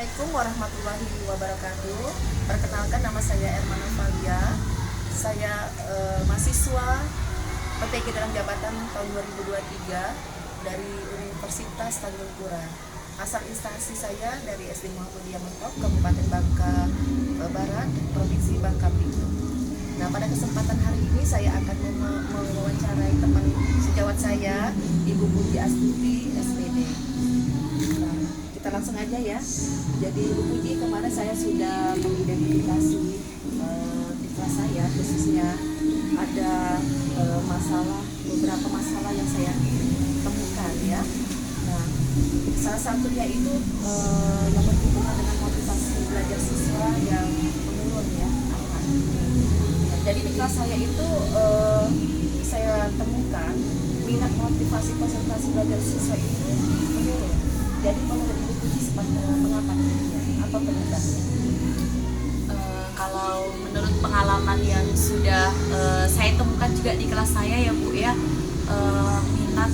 Assalamualaikum warahmatullahi wabarakatuh. Perkenalkan, nama saya Ermana Valia. Saya mahasiswa PTG dalam jabatan tahun 2023 dari Universitas Tanjung Pura. Asal instansi saya dari SD Muhammadiyah Mentok, Kabupaten Bangka Barat, Provinsi Bangka Belitung. Nah, pada kesempatan hari ini saya akan mewawancarai teman sejawat saya, Ibu Puji Astuti, SPD. Nah, kita langsung aja ya. Jadi Ibu Puji, kemarin saya sudah mengidentifikasi di kelas saya, khususnya ada beberapa masalah yang saya temukan ya. Nah, salah satunya itu yang berhubungan dengan motivasi belajar siswa yang menurun ya. Jadi di kelas saya itu saya temukan minat motivasi konsentrasi belajar siswa itu menurun. Jadi menurut Ibu Puji mengapa demikian? Apa penyebabnya? Kalau menurut pengalaman yang sudah saya temukan juga di kelas saya ya Bu ya, minat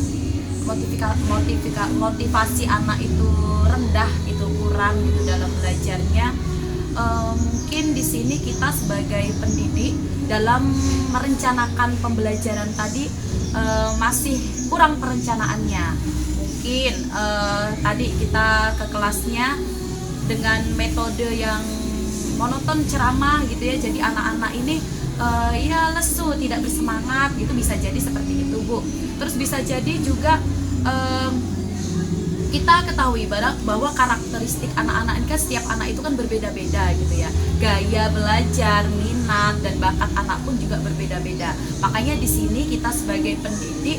motivasi anak itu rendah, itu kurang gitu dalam belajarnya. Mungkin di sini kita sebagai pendidik dalam merencanakan pembelajaran tadi masih kurang perencanaannya. Mungkin tadi kita ke kelasnya dengan metode yang monoton ceramah gitu ya, jadi anak-anak ini ya lesu, tidak bersemangat gitu, bisa jadi seperti itu Bu. Terus bisa jadi juga kita ketahui bahwa karakteristik anak-anak ini kan, setiap anak itu kan berbeda-beda gitu ya, gaya belajar, minat dan bakat anak pun juga berbeda-beda. Makanya di sini kita sebagai pendidik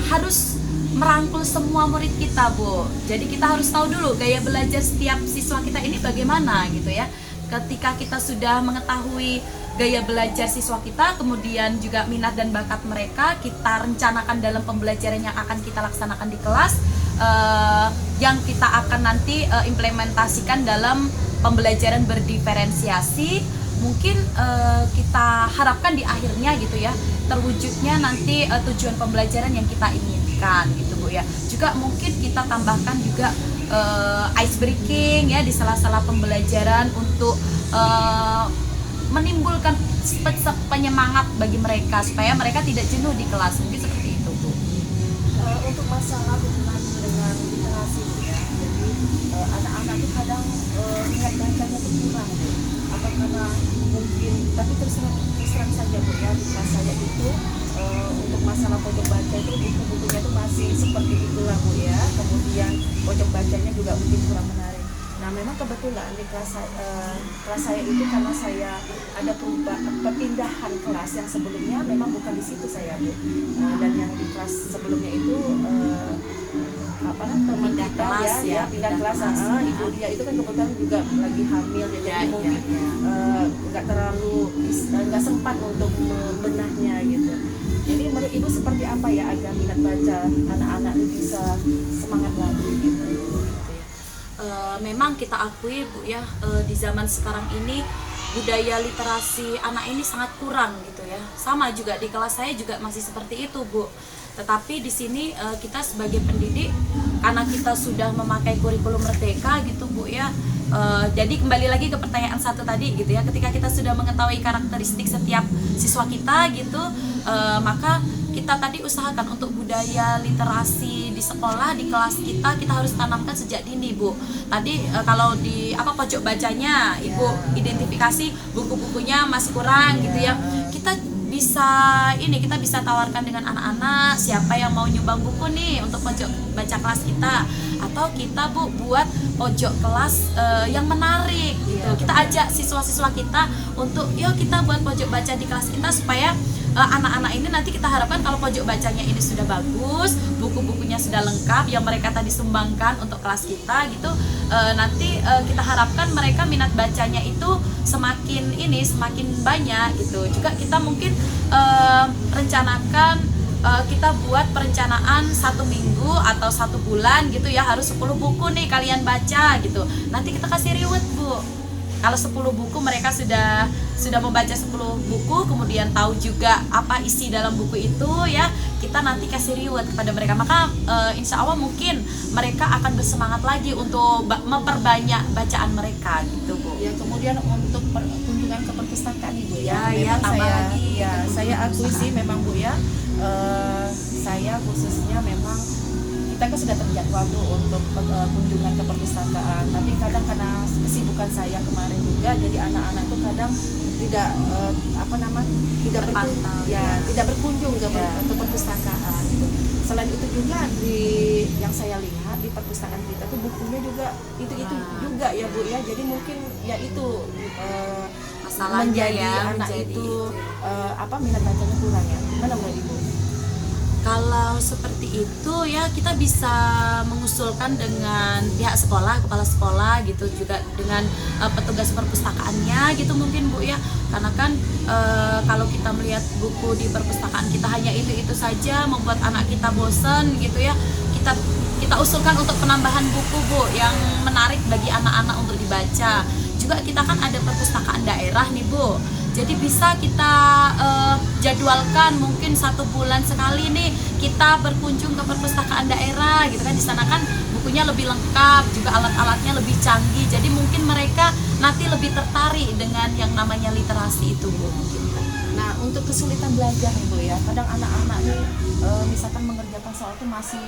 harus merangkul semua murid kita Bu. Jadi kita harus tahu dulu gaya belajar setiap siswa kita ini bagaimana gitu ya. Ketika kita sudah mengetahui gaya belajar siswa kita, kemudian juga minat dan bakat mereka, kita rencanakan dalam pembelajaran yang akan kita laksanakan di kelas, yang kita akan nanti implementasikan dalam pembelajaran berdiferensiasi. Mungkin kita harapkan di akhirnya gitu ya, terwujudnya nanti tujuan pembelajaran yang kita inginkan gitu Bu ya. Juga mungkin kita tambahkan juga ice breaking ya di sela-sela pembelajaran untuk menimbulkan penyemangat bagi mereka supaya mereka tidak jenuh di kelas. Mungkin seperti itu Bu. Untuk masalah hubungan dengan literasi ya, jadi anak-anak itu kadang minat bacanya itu kurang Bu. Apa karena mungkin, tapi terus terang saja Bu ya, di kelas saya itu untuk masalah pojok baca itu buku-bukunya itu masih seperti itulah Bu ya. Kemudian pojok bacanya juga mungkin kurang menarik. Nah, memang kebetulan di kelas saya itu, karena saya ada perpindahan kelas yang sebelumnya memang bukan di situ saya Bu. Dan yang di kelas sebelumnya itu teman kita ya pindah kelas. Ibu dia itu kan kebetulan juga lagi hamil ya, jadi mungkin nggak sempat untuk membenahnya gitu. Jadi menurut Ibu seperti apa ya agar minat baca anak-anak ini bisa semangat lagi gitu? Memang kita akui Bu ya, di zaman sekarang ini budaya literasi anak ini sangat kurang gitu ya. Sama juga di kelas saya juga masih seperti itu Bu. Tetapi di sini kita sebagai pendidik, karena kita sudah memakai kurikulum merdeka gitu Bu ya. Jadi kembali lagi ke pertanyaan satu tadi gitu ya, ketika kita sudah mengetahui karakteristik setiap siswa kita gitu, maka kita tadi usahakan untuk budaya literasi di sekolah, di kelas kita harus tanamkan sejak dini Bu. Tadi kalau di pojok bacanya Ibu identifikasi buku-bukunya masih kurang gitu ya, kita bisa tawarkan dengan anak-anak siapa yang mau nyumbang buku nih untuk pojok baca kelas kita, atau kita Bu buat pojok kelas yang menarik gitu. Kita ajak siswa-siswa kita untuk yuk kita buat pojok baca di kelas kita, supaya anak-anak ini nanti kita harapkan kalau pojok bacanya ini sudah bagus, buku-bukunya sudah lengkap yang mereka tadi sumbangkan untuk kelas kita gitu, nanti kita harapkan mereka minat bacanya itu semakin banyak gitu. Juga kita mungkin rencanakan, kita buat perencanaan 1 minggu atau 1 bulan gitu ya, harus 10 buku nih kalian baca gitu. Nanti kita kasih reward Bu. Kalau 10 buku mereka sudah membaca 10 buku, kemudian tahu juga apa isi dalam buku itu ya, kita nanti kasih reward kepada mereka. Maka insya Allah mungkin mereka akan bersemangat lagi untuk memperbanyak bacaan mereka gitu Bu. Ya, kemudian untuk kunjungan ke perpustakaan Ibu ya, Ya, memang tambah saya lagi ya ke saya akui perpustakaan. sih memang Bu ya, saya khususnya memang kita kan sudah terjadwal tuh untuk kunjungan ke perpustakaan, tapi kadang karena kesibukan saya kemarin juga, jadi anak-anak tuh kadang tidak tidak Terpantau, ya, tidak berkunjung ke perpustakaan gitu. Selain itu juga yang saya lihat di perpustakaan kita tuh bukunya juga itu juga ya Bu ya, jadi mungkin ya itu Masalahnya menjadi ya, anak menjadi itu minat bacanya kurang ya, mana Bu Ibu? Kalau seperti itu ya kita bisa mengusulkan dengan pihak sekolah, kepala sekolah gitu, juga dengan petugas perpustakaannya gitu mungkin Bu ya. Karena kan kalau kita melihat buku di perpustakaan kita hanya itu saja, membuat anak kita bosen gitu ya. Kita usulkan untuk penambahan buku Bu yang menarik bagi anak-anak untuk dibaca. Juga kita kan ada perpustakaan daerah nih Bu. Jadi bisa kita jadwalkan mungkin 1 bulan sekali nih kita berkunjung ke perpustakaan daerah gitu kan. Di sana kan bukunya lebih lengkap, juga alat-alatnya lebih canggih. Jadi mungkin mereka nanti lebih tertarik dengan yang namanya literasi itu Bu. Nah, untuk kesulitan belajar nih Bu ya, kadang anak-anak nih misalkan mengerjakan soal itu masih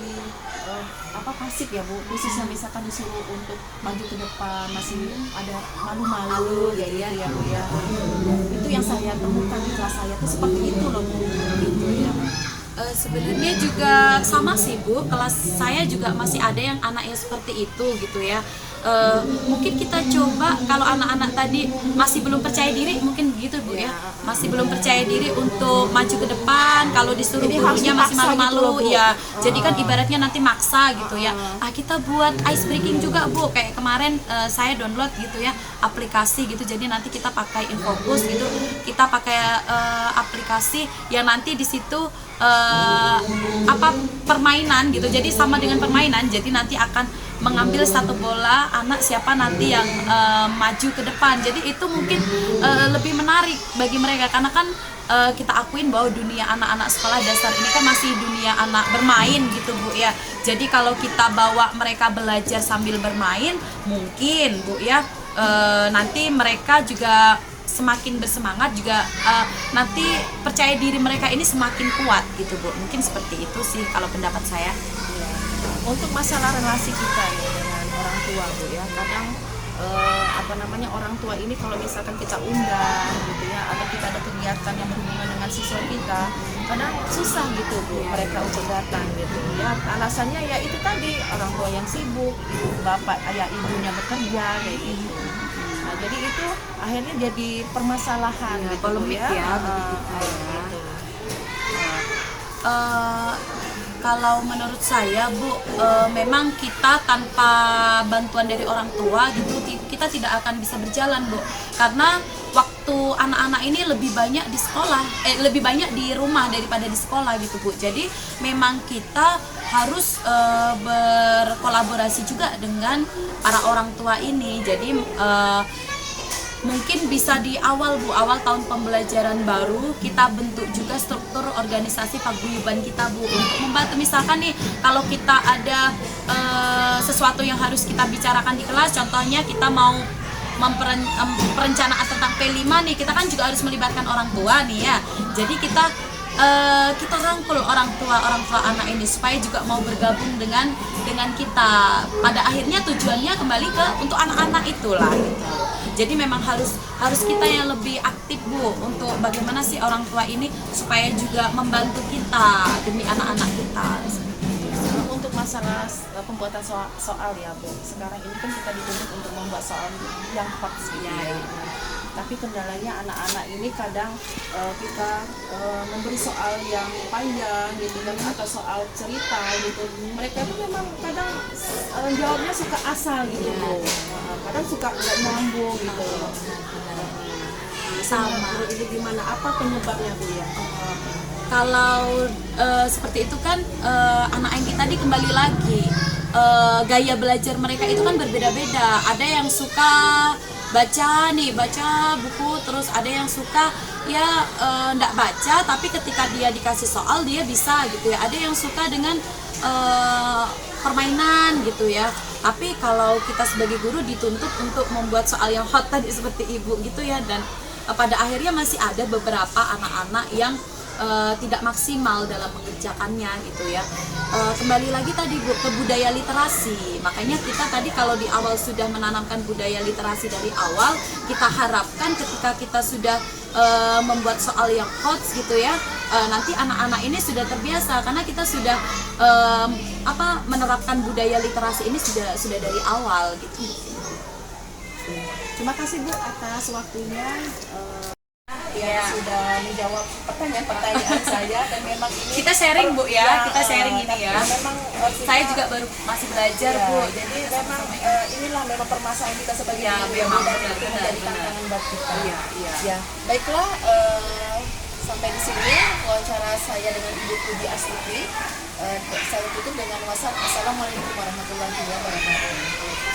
pasif ya Bu, khususnya misalkan disuruh untuk maju ke depan masih ada malu-malu ya gitu ya Bu ya. Itu yang saya temukan di kelas saya tuh seperti itu loh Bu, gitu ya. Sebenarnya juga sama sih Bu, kelas saya juga masih ada yang anaknya seperti itu gitu ya. Mungkin kita coba kalau anak-anak tadi masih belum percaya diri, mungkin begitu Bu ya, masih belum percaya diri untuk maju ke depan, kalau disuruh Jadi harus gurunya masih dipaksa gitu malu-malu loh, Bu. ya. Jadi kan ibaratnya nanti maksa gitu ya. Kita buat ice breaking juga Bu, kayak kemarin saya download gitu ya aplikasi gitu, jadi nanti kita pakai Infocus gitu, kita pakai aplikasi yang nanti di situ permainan gitu, jadi sama dengan permainan, jadi nanti akan mengambil 1 bola, anak siapa nanti yang maju ke depan. Jadi itu mungkin lebih menarik bagi mereka, karena kan kita akuin bahwa dunia anak-anak sekolah dasar ini kan masih dunia anak bermain gitu Bu ya. Jadi kalau kita bawa mereka belajar sambil bermain, mungkin Bu ya nanti mereka juga semakin bersemangat, juga nanti percaya diri mereka ini semakin kuat gitu Bu. Mungkin seperti itu sih kalau pendapat saya. Untuk masalah relasi kita ya dengan orang tua Bu ya, kadang orang tua ini kalau misalkan kita undang gitu ya, atau kita ada kegiatan yang berhubungan dengan siswa kita, kadang susah gitu Bu mereka untuk datang gitu ya. Alasannya ya itu tadi, orang tua yang sibuk, bapak ayah ibunya bekerja kayak gitu. Nah, jadi itu akhirnya jadi permasalahan Ya, gitu polemik Bu ya bagi kita ya. gitu. Kalau menurut saya Bu, memang kita tanpa bantuan dari orang tua gitu kita tidak akan bisa berjalan Bu, karena waktu anak-anak ini lebih banyak di sekolah, lebih banyak di rumah daripada di sekolah gitu Bu. Jadi memang kita harus berkolaborasi juga dengan para orang tua ini. Jadi mungkin bisa di awal Bu, awal tahun pembelajaran baru kita bentuk juga struktur organisasi paguyuban kita Bu, untuk membantu. Misalkan nih kalau kita ada sesuatu yang harus kita bicarakan di kelas, contohnya kita mau perencanaan tentang P5 nih, kita kan juga harus melibatkan orang tua nih ya. Jadi kita rangkul orang tua anak ini supaya juga mau bergabung dengan kita. Pada akhirnya tujuannya kembali ke untuk anak-anak itulah gitu. Jadi memang harus kita yang lebih aktif Bu, untuk bagaimana sih orang tua ini supaya juga membantu kita demi anak-anak kita. Untuk masalah pembuatan soal ya Bu, sekarang ini kan kita dituntut untuk membuat soal yang hoax gitu ya. Tapi kendalanya anak-anak ini kadang kita memberi soal yang panjang gitu kan, atau soal cerita gitu, mereka tuh memang kadang jawabnya suka asal gitu Bu. Kadang suka nggak nyambung gitu. Sama. Ini gimana, apa penyebabnya Bu ya? Kalau seperti itu kan anak yang kita tadi kembali lagi gaya belajar mereka itu kan berbeda-beda. Ada yang suka baca buku, terus ada yang suka ya nggak baca tapi ketika dia dikasih soal dia bisa gitu ya. Ada yang suka dengan permainan gitu ya. Tapi kalau kita sebagai guru dituntut untuk membuat soal yang hot tadi seperti ibu gitu ya, dan pada akhirnya masih ada beberapa anak-anak yang tidak maksimal dalam mengerjakannya gitu ya. Kembali lagi tadi Bu ke budaya literasi. Makanya kita tadi kalau di awal sudah menanamkan budaya literasi dari awal, kita harapkan ketika kita sudah membuat soal yang hot gitu ya, nanti anak-anak ini sudah terbiasa karena kita sudah menerapkan budaya literasi ini sudah dari awal gitu. Terima kasih Bu atas waktunya. Yang sudah menjawab pertanyaan-pertanyaan saya, dan memang ini Kita sharing Bu ya, kita sharing ini ya. Memang Saya juga baru masih belajar Bu. Jadi memang inilah memang permasalahan kita sebagai Iya, guru, dan benar, itu benar, menjadi benar. tantangan buat kita. Iya. Ya, baiklah, sampai di sini wawancara saya dengan Ibu Puji Astuti. Saya tutup dengan Assalamualaikum warahmatullahi wabarakatuh.